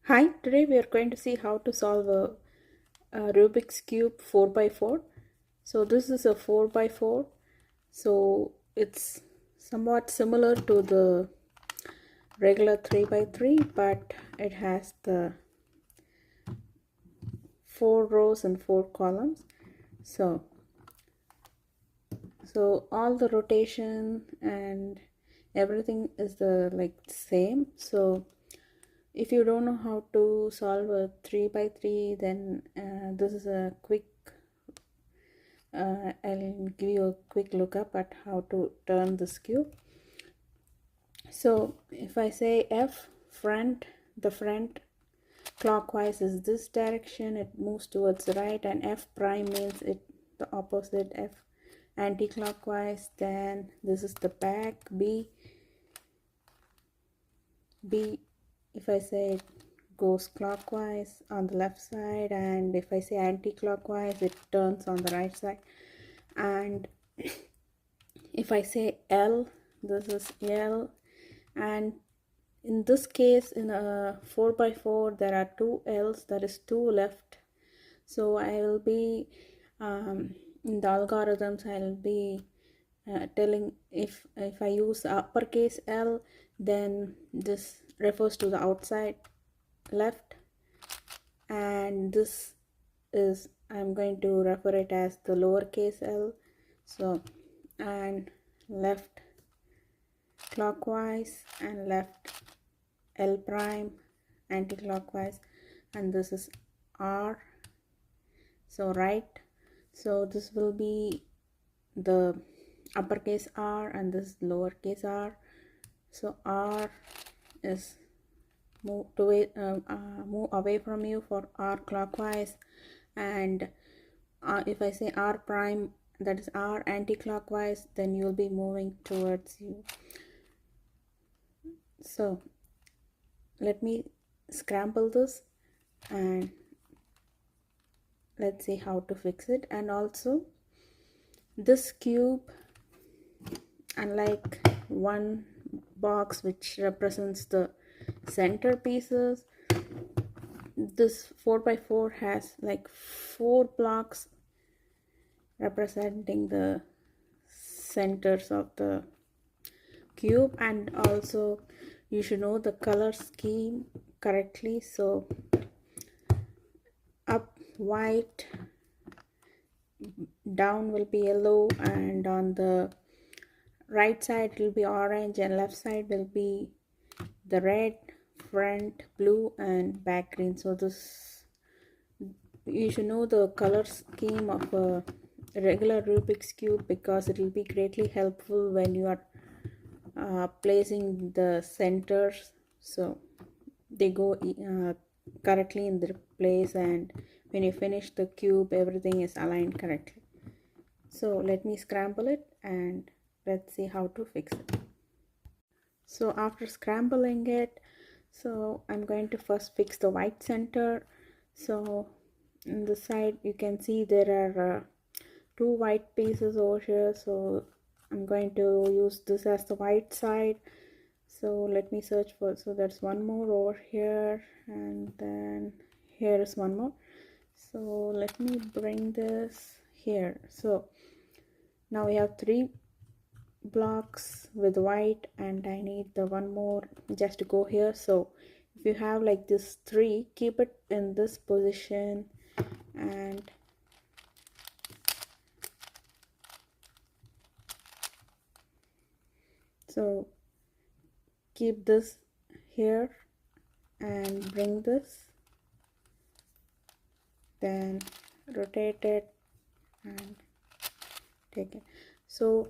Hi, today we are going to see how to solve a Rubik's Cube 4x4. So this is a 4x4. So it's somewhat similar to the regular 3x3, but it has the 4 rows and 4 columns. So all the rotation and everything is the same. So if you don't know how to solve a 3x3, then this is a quick I'll give you a quick look up at how to turn this cube. So if I say F front, the front clockwise is this direction, it moves towards the right, and F prime means it the opposite, F anti-clockwise. Then this is the back, B. If I say it goes clockwise on the left side, and if I say anti-clockwise, it turns on the right side. And if I say L, this is L, and in this case, in a 4x4, there are two L's, that is two left. So I will be in the algorithms, I will be telling if I use uppercase L, then this refers to the outside left, and this is I'm going to refer it as the lowercase L. So, and left clockwise and left L prime anti-clockwise, and this is R. So right, so this will be the uppercase R and this lowercase r. So R is move away from you for R clockwise, and if I say R prime, that is R anti-clockwise, then you'll be moving towards you. So let me scramble this and let's see how to fix it. And also this cube, unlike one box which represents the center pieces, this 4x4 has like 4 blocks representing the centers of the cube. And also you should know the color scheme correctly. So up white, down will be yellow, and on the right side it will be orange, and left side will be the red, front blue, and back green. So this, you should know the color scheme of a regular Rubik's cube, because it will be greatly helpful when you are placing the centers, so they go correctly in their place, and when you finish the cube, everything is aligned correctly. So let me scramble it and let's see how to fix it. So after scrambling it, so I'm going to first fix the white center. So on the side you can see there are two white pieces over here, so I'm going to use this as the white side. So let me search for, so there's one more over here, and then here is one more. So let me bring this here. So now we have 3 blocks with white, and I need the one more just to go here. So if you have like this 3, keep it in this position, and so keep this here and bring this, then rotate it and take it. So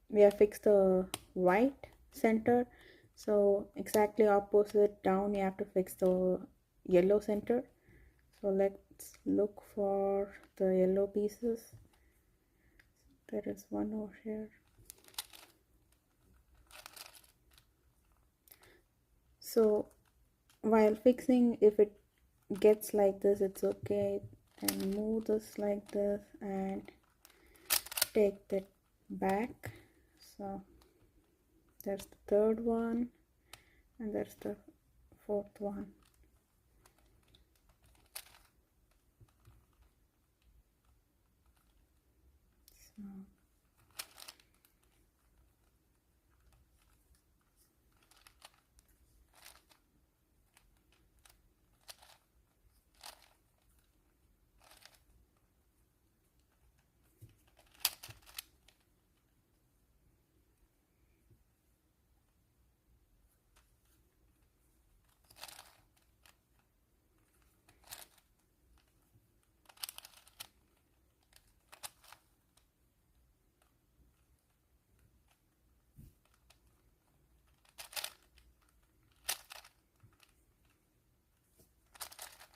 we have fixed the white center. So exactly opposite down, you have to fix the yellow center. So let's look for the yellow pieces. There is one over here. So while fixing, if it gets like this, it's okay, then move this like this and take that back. So there's the third one, and there's the fourth one.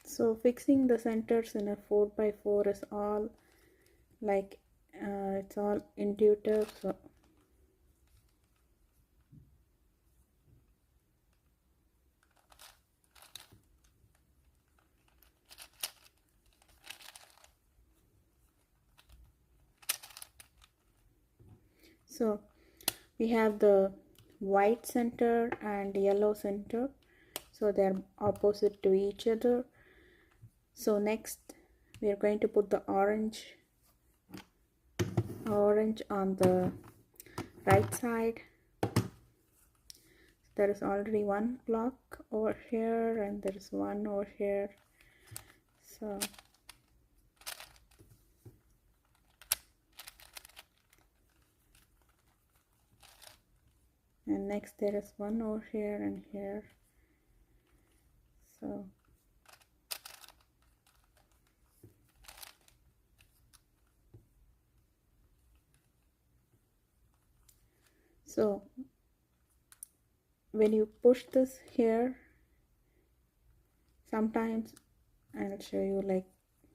So fixing the centers in a 4x4 is all like it's all intuitive. So we have the white center and yellow center, so they're opposite to each other. So next we are going to put the orange on the right side. There is already one block over here and there is one over here. So and next there is one over here and here. So when you push this here, sometimes I'll show you, like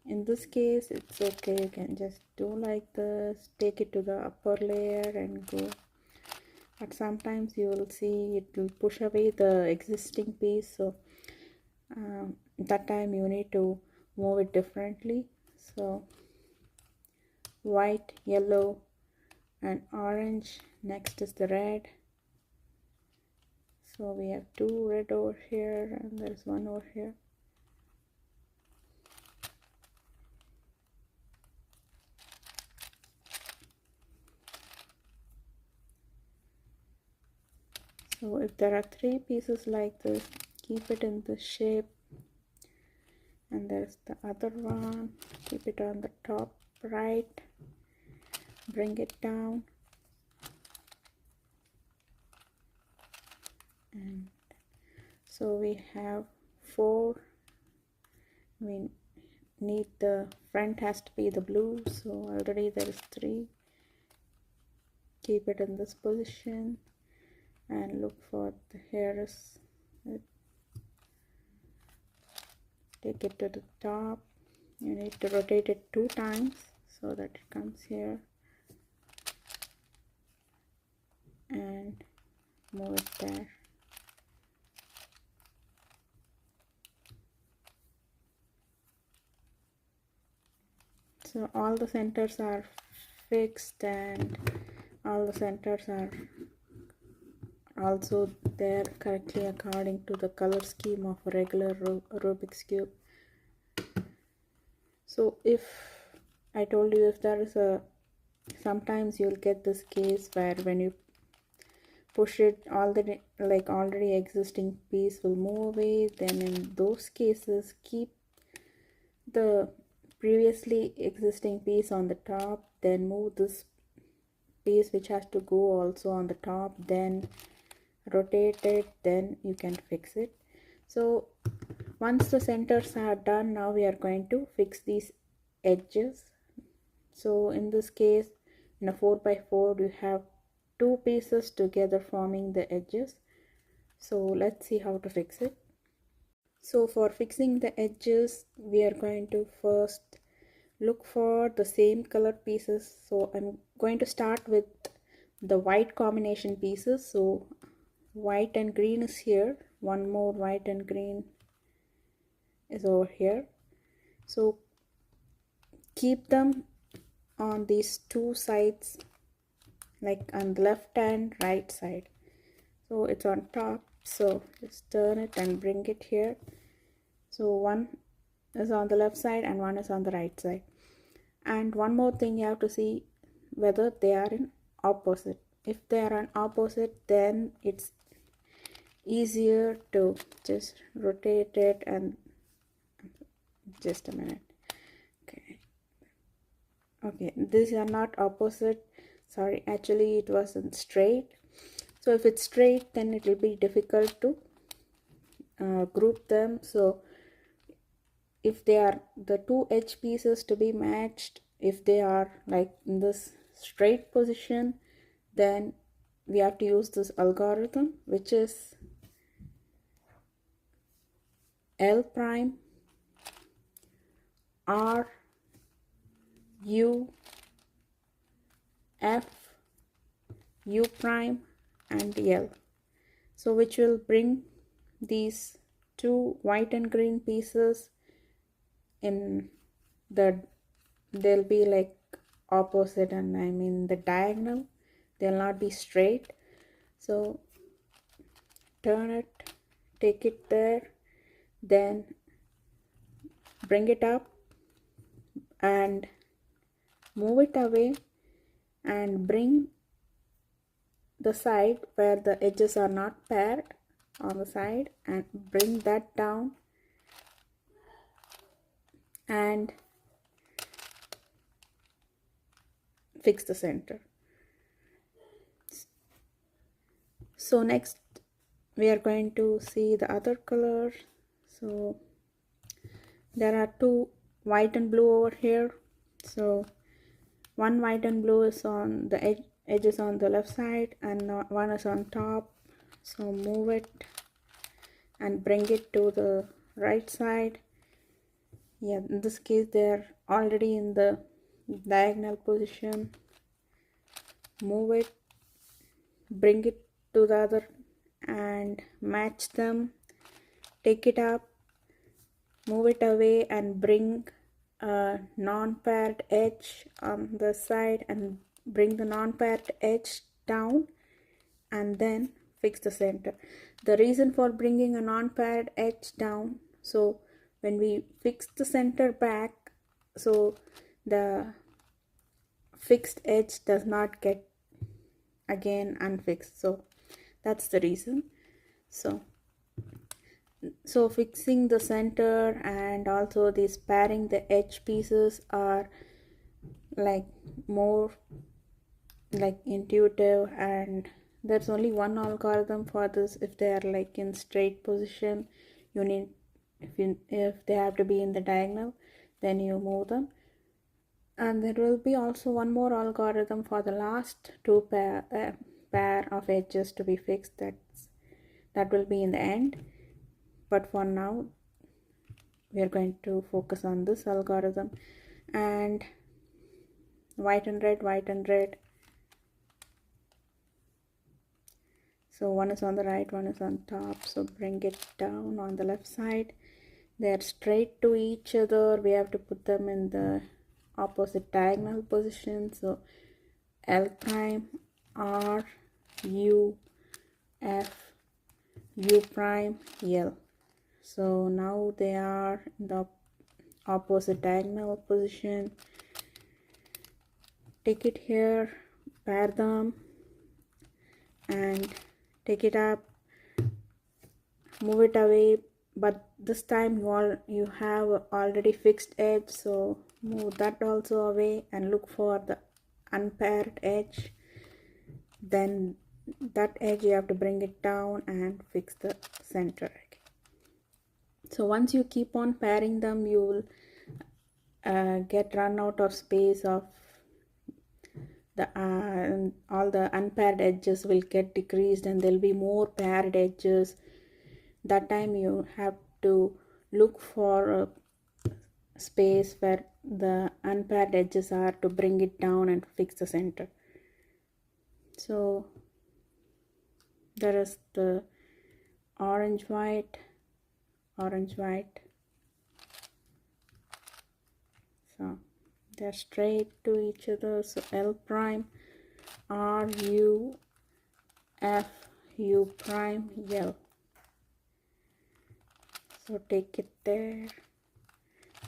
in this case it's okay, you can just do like this, take it to the upper layer and go. But sometimes you will see it will push away the existing piece, so that time you need to move it differently. So white, yellow and orange, next is the red. So we have two red over here and there's one over here. So if there are three pieces like this, keep it in the shape. And there's the other one, keep it on the top right, bring it down, and so we have four. We need the front has to be the blue, so already there is three. Keep it in this position and look for the hairs. Take it to the top. You need to rotate it 2 times so that it comes here and move it there. So all the centers are fixed and all the centers are also there correctly according to the color scheme of a regular Rubik's cube. So if I told you, if there is sometimes you'll get this case where when you push it, all the already existing piece will move away, then in those cases keep the previously existing piece on the top, then move this piece which has to go also on the top, then rotate it, then you can fix it. So once the centers are done, now we are going to fix these edges. So in this case, in a 4x4 you have two pieces together forming the edges. So let's see how to fix it. So for fixing the edges, we are going to first look for the same color pieces. So I'm going to start with the white combination pieces. So white and green is here, one more white and green is over here. So keep them on these two sides, like on the left and right side. So it's on top, so just turn it and bring it here. So one is on the left side and one is on the right side. And one more thing you have to see, whether they are in opposite. If they are an opposite, then it's easier to just rotate it. And just a minute. Okay, these are not opposite. Sorry, actually it wasn't straight. So if it's straight, then it will be difficult to group them. So if they are the two edge pieces to be matched, if they are like in this straight position, then we have to use this algorithm, which is L prime R U F U prime and L. So which will bring these two white and green pieces in they'll be like opposite, and I mean the diagonal, they'll not be straight. So turn it, take it there, then bring it up and move it away and bring the side where the edges are not paired on the side, and bring that down and fix the center. So next we are going to see the other color. So there are two white and blue over here. So one white and blue is on the edges on the left side, and one is on top. So move it and bring it to the right side. Yeah, in this case they're already in the diagonal position. Move it, bring it to the other and match them. Take it up, move it away and bring a non-paired edge on the side, and bring the non-paired edge down, and then fix the center. The reason for bringing a non-paired edge down, so when we fix the center back, so the fixed edge does not get again unfixed. So that's the reason. So fixing the center and also this pairing the edge pieces are like more like intuitive, and there's only one algorithm for this. If they are like in straight position, you need, if they have to be in the diagonal, then you move them. And there will be also one more algorithm for the last two pair of edges to be fixed. That will be in the end, but for now we are going to focus on this algorithm. And white and red, white and red. So one is on the right, one is on top. So bring it down on the left side. They are straight to each other. We have to put them in the opposite diagonal position. So L prime R U F U prime L. So now they are in the opposite diagonal position. Take it here, pair them and take it up, move it away, but this time you have already fixed edge, so move that also away and look for the unpaired edge. Then that edge you have to bring it down and fix the center. So once you keep on pairing them, you will get run out of space of the all the unpaired edges will get decreased, and there'll be more paired edges. That time you have to look for a space where the unpaired edges are to bring it down and fix the center. So there is the orange white, orange white. So they're straight to each other. So L prime R U F U prime L. So take it there,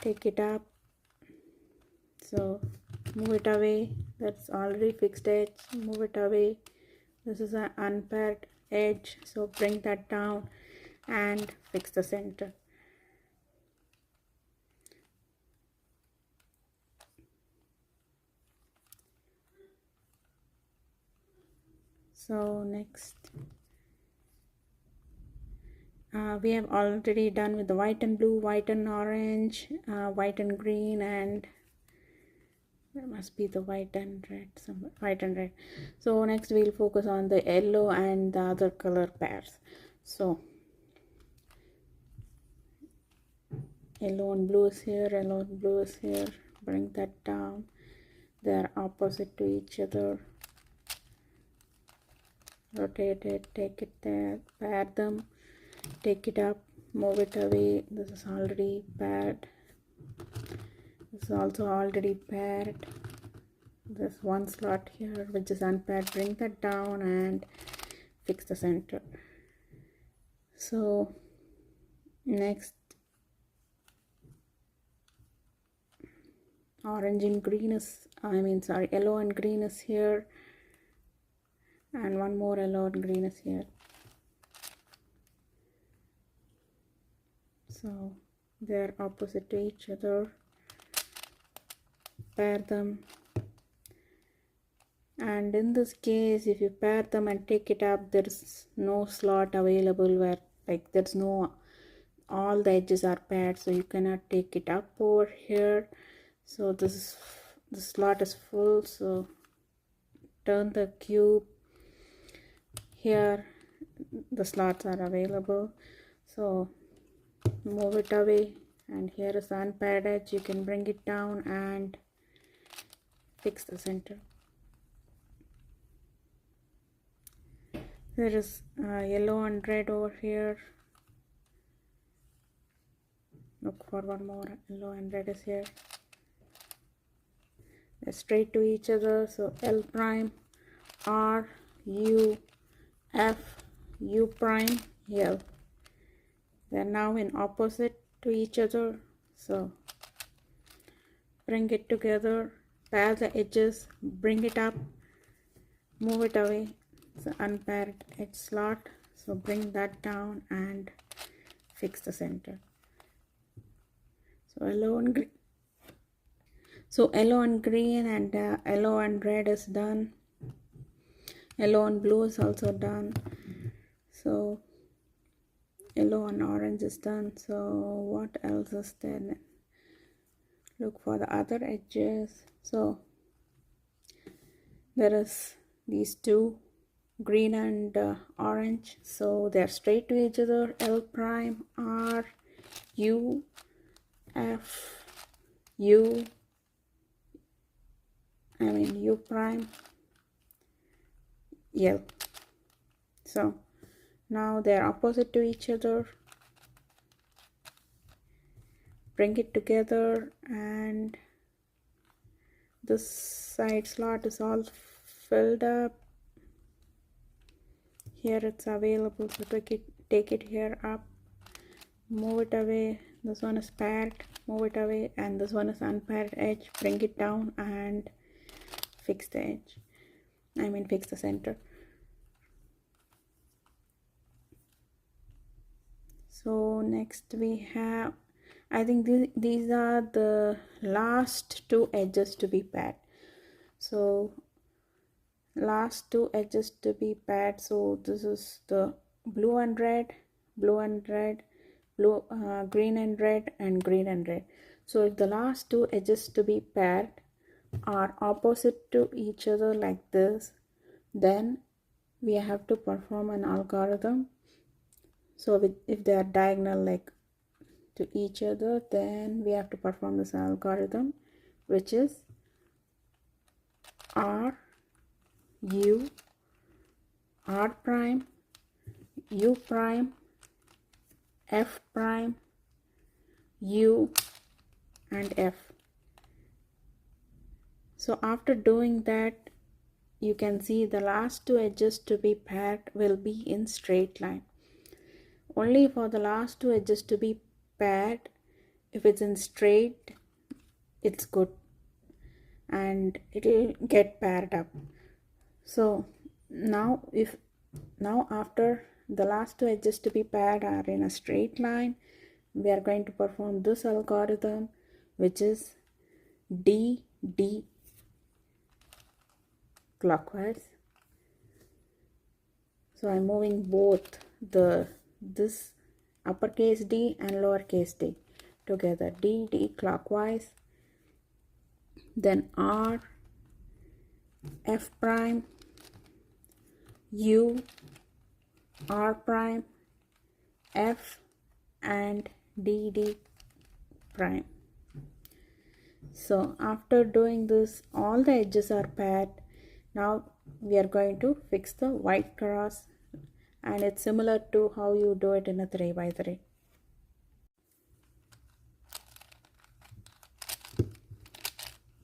take it up, so move it away That's already fixed edge, move it away. This is an unpaired edge, so bring that down and fix the center. So next, we have already done with the white and blue, white and orange, white and green, and there must be the white and red, some white and red. So next we'll focus on the yellow and the other color pairs. So yellow and blue is here, yellow and blue is here. Bring that down. They are opposite to each other. Rotate it, take it there, pair them, take it up, move it away. This is already paired. This is also already paired. There's one slot here which is unpaired. Bring that down and fix the center. So next, orange and green is, yellow and green is here, and one more yellow and green is here. So they're opposite to each other. Pair them, and in this case, if you pair them and take it up, there's no slot available where, like, there's no, all the edges are paired, so you cannot take it up over here. So the slot is full, so turn the cube. Here the slots are available, so move it away, and here is the unpaired edge. You can bring it down and fix the center. There is yellow and red over here. Look for one more. Yellow and red is here. They're straight to each other, so L prime, R, U, F, U prime, L. They're now in opposite to each other, so bring it together, pair the edges, bring it up, move it away. It's an unpaired edge slot, so bring that down and fix the center. So yellow and green. So yellow and green and yellow and red is done. Yellow and blue is also done. So yellow and orange is done. So what else is there? Look for the other edges. So there is these two, green and orange, so they're straight to each other. L prime, R, U, F, U prime, L. So now they're opposite to each other. Bring it together, and this side slot is all filled up. Here it's available, so take it here up, move it away. This one is paired, move it away, and this one is unpaired edge. Bring it down and fix the edge. Fix the center. So next we have, I think these are the last two edges to be paired. So last two edges to be paired. So this is the blue and red, blue and red, blue, green and red, and green and red. So if the last two edges to be paired are opposite to each other like this, then we have to perform an algorithm. So if they are diagonal like to each other, then we have to perform this algorithm, which is R, U, R prime, U prime, F prime, U, and F. So after doing that, you can see the last two edges to be paired will be in straight line. Only for the last two edges to be paired, if it's in straight, it's good. and it'll get paired up. So now after the last two edges to be paired are in a straight line, we are going to perform this algorithm, which is D clockwise. So I'm moving both this uppercase D and lowercase d together, D clockwise, then R, F prime, U, R prime, F, and D prime. So after doing this, all the edges are paired. Now we are going to fix the white cross, and it's similar to how you do it in a 3x3.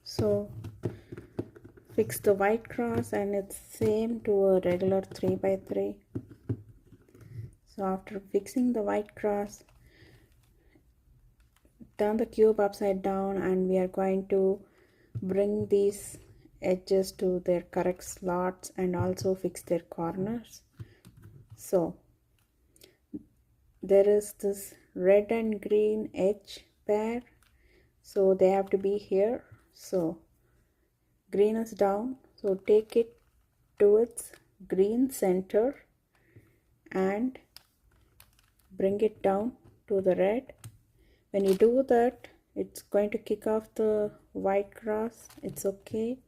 So fix the white cross, and it's same to a regular 3x3. So after fixing the white cross, turn the cube upside down, and we are going to bring these edges to their correct slots and also fix their corners. So there is this red and green edge pair, so they have to be here. So green is down, so take it to its green center and bring it down to the red. When you do that, it's going to kick off the white cross. It's okay.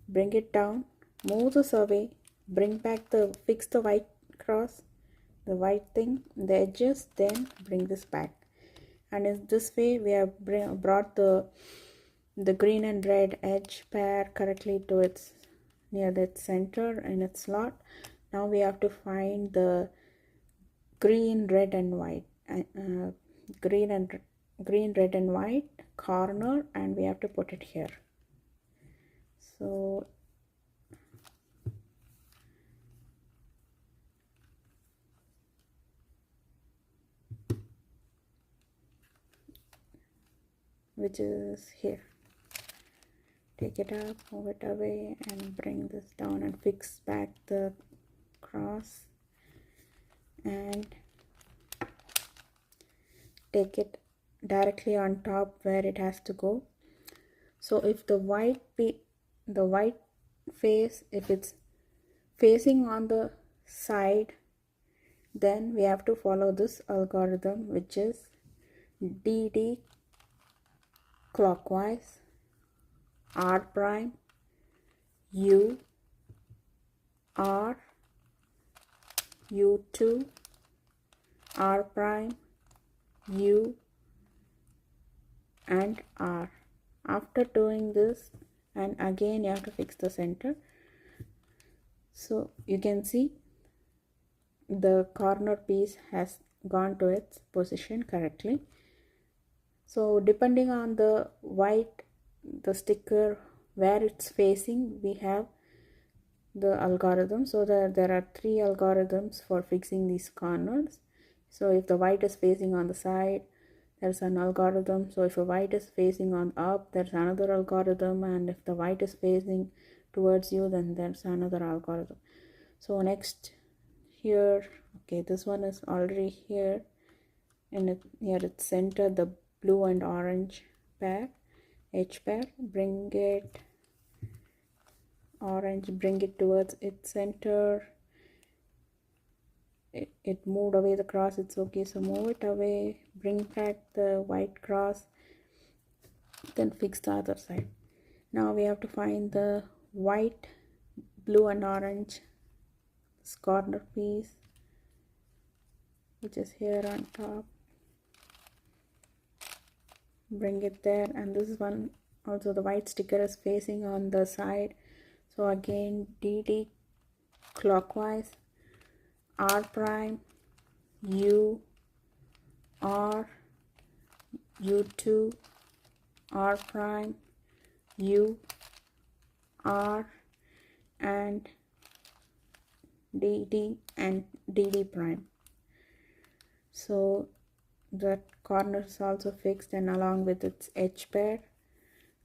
Bring it down, move this away, bring back fix the white cross, the white thing, the edges, then bring this back. And in this way we have brought the green and red edge pair correctly to its near that center in its slot. Now we have to find the green, red and white, green, red and white corner, and we have to put it here. So which is here. Take it up, move it away, and bring this down and fix back the cross, and take it directly on top where it has to go. So if the white face, if it's facing on the side, then we have to follow this algorithm, which is DD clockwise, R prime, U, R, U2, R prime, U, and R. After doing this, and again you have to fix the center. So you can see the corner piece has gone to its position correctly. So depending on the the sticker where it's facing, we have the algorithm. So there are 3 algorithms for fixing these corners. So if the white is facing on the side, there's an algorithm. So if the white is facing on up, there's another algorithm, and if the white is facing towards you, then there's another algorithm. So next here, okay, this one is already here, and here it's center, the blue and orange pair, edge pair. Bring it orange, bring it towards its center. It moved away the cross, it's okay, so move it away, bring back the white cross, then fix the other side. Now we have to find the white, blue and orange, this corner piece, which is here on top. Bring it there, and this one also, the white sticker is facing on the side. So again, DD clockwise, R prime, U, R, U2, R prime, U, R, and DD and DD prime. So that corner is also fixed, and along with its edge pair.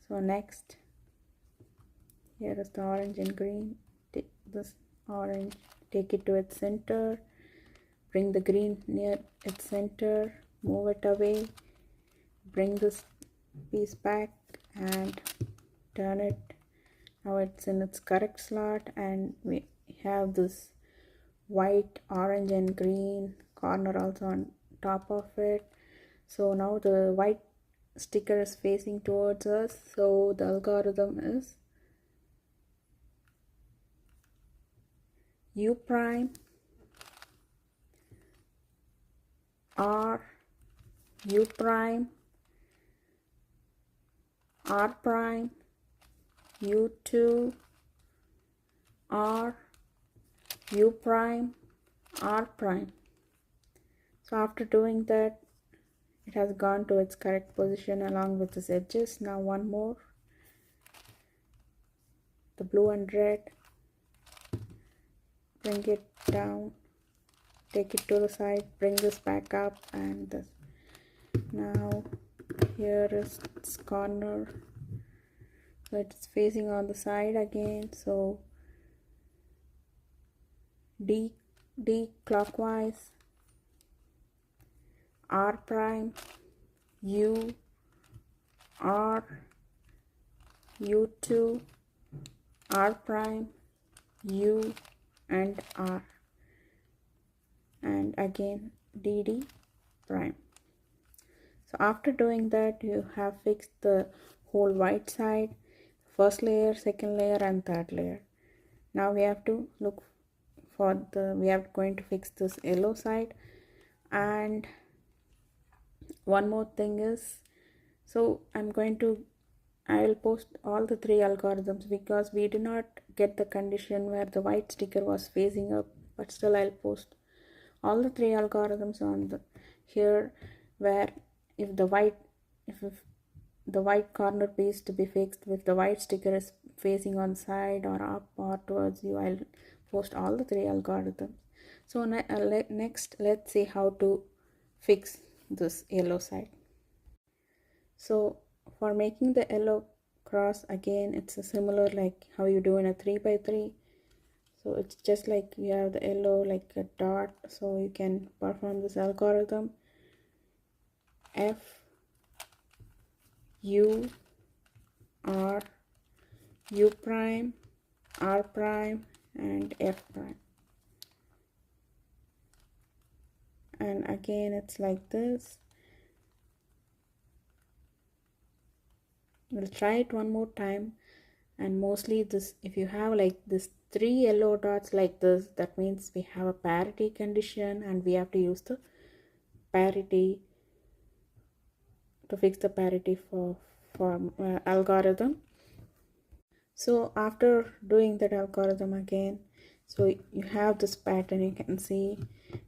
So next, here is the orange and green. Take this orange, take it to its center, bring the green near its center, move it away, bring this piece back and turn it. Now it's in its correct slot, and we have this white, orange and green corner also on top of it. So now the white sticker is facing towards us, so the algorithm is U prime R U prime R prime U2 R U prime R prime. So after doing that, it has gone to its correct position along with its edges. Now one more, the blue and red, bring it down, take it to the side, bring this back up, and this. Now here is its corner, so it's facing on the side again. So D clockwise, R prime, U, R, U2, R prime, U and R, and again DD prime. So after doing that, you have fixed the whole white side, first layer, second layer and third layer. Now we have to look for we are going to fix this yellow side. And one more thing is, so I will post all the three algorithms because we did not get the condition where the white sticker was facing up, but still I'll post all the three algorithms on the here, where if the white corner piece to be fixed, if the white sticker is facing on side or up or towards you, I'll post all the three algorithms. So next, let's see how to fix this yellow side. So for making the yellow cross, again it's a similar like how you do in a 3x3. So it's just like you have the yellow like a dot, so you can perform this algorithm F U R U prime R prime and F prime, and again it's like this. We'll try it one more time, and mostly this, if you have like this 3 yellow dots like this, that means we have a parity condition and we have to use the parity to fix the parity for algorithm. So after doing that algorithm again, so you have this pattern you can see,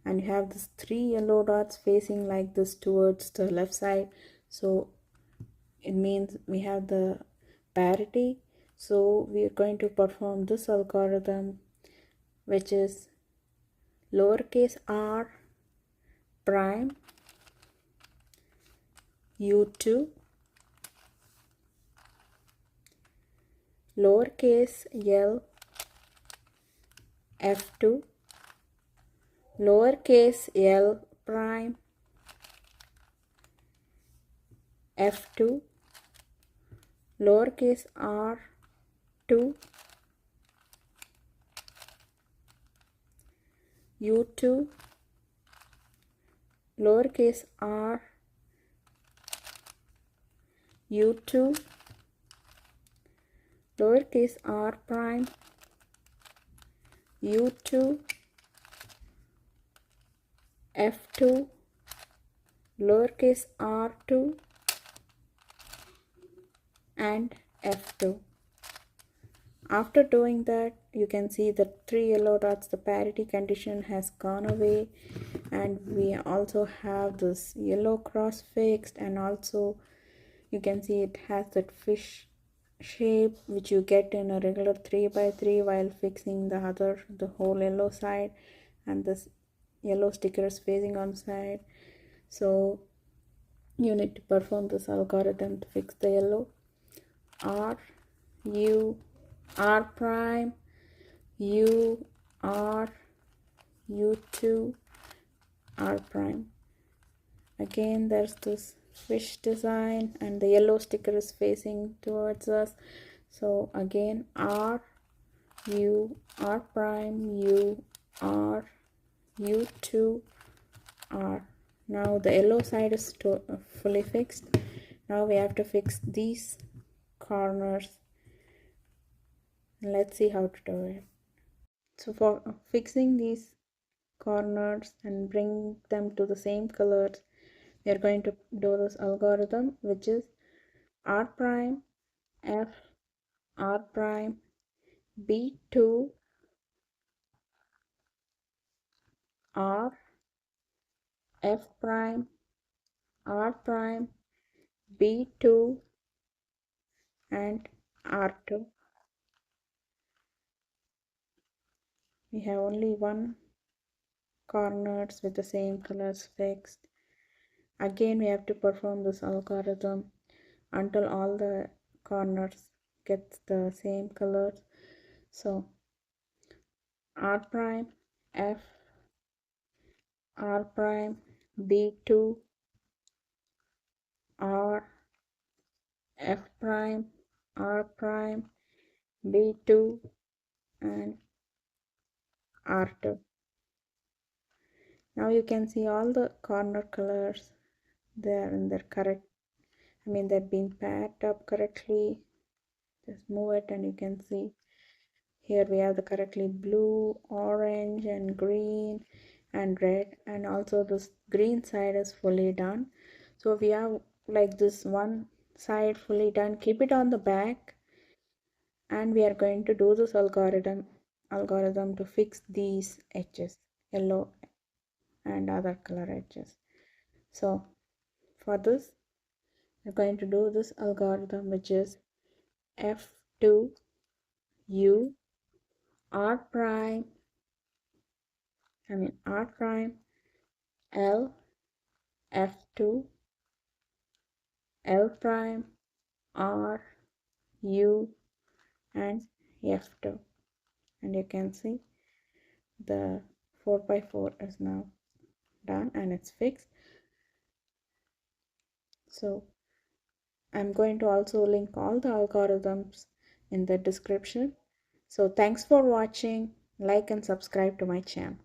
and you have this 3 yellow dots facing like this towards the left side, so it means we have the parity. So we are going to perform this algorithm, which is lowercase r prime U2, lowercase l F2, lowercase l prime F2, lowercase r2, U2, lowercase r U2, lowercase r prime U2, F2, lowercase r2 and F2. After doing that, you can see the 3 yellow dots, the parity condition has gone away, and we also have this yellow cross fixed, and also you can see it has that fish shape which you get in a regular 3x3 while fixing the whole yellow side, and this yellow sticker is facing on side. So you need to perform this algorithm to fix the yellow. R U R prime U R U2 R prime. Again there's this fish design and the yellow sticker is facing towards us. So again R U R prime U R U2 R. Now the yellow side is fully fixed. Now we have to fix these corners. Let's see how to do it. So for fixing these corners and bring them to the same colors, we are going to do this algorithm, which is R prime F R prime B2 R F prime R prime B2 and R2. We have only one corners with the same colors fixed. Again we have to perform this algorithm until all the corners get the same colors. So R prime F R prime B2 R F prime R prime B2 and R2. Now you can see all the corner colors, they are in their correct, they've been paired up correctly. Just move it and you can see here we have the correctly blue, orange and green and red, and also this green side is fully done. So we have like this one side fully done. Keep it on the back and we are going to do this algorithm to fix these edges, yellow and other color edges. So for this we're going to do this algorithm, which is F2 U R prime R prime L F2 L prime R U and F2, and you can see the 4x4 is now done and it's fixed. So I'm going to also link all the algorithms in the description. So thanks for watching. Like and subscribe to my channel.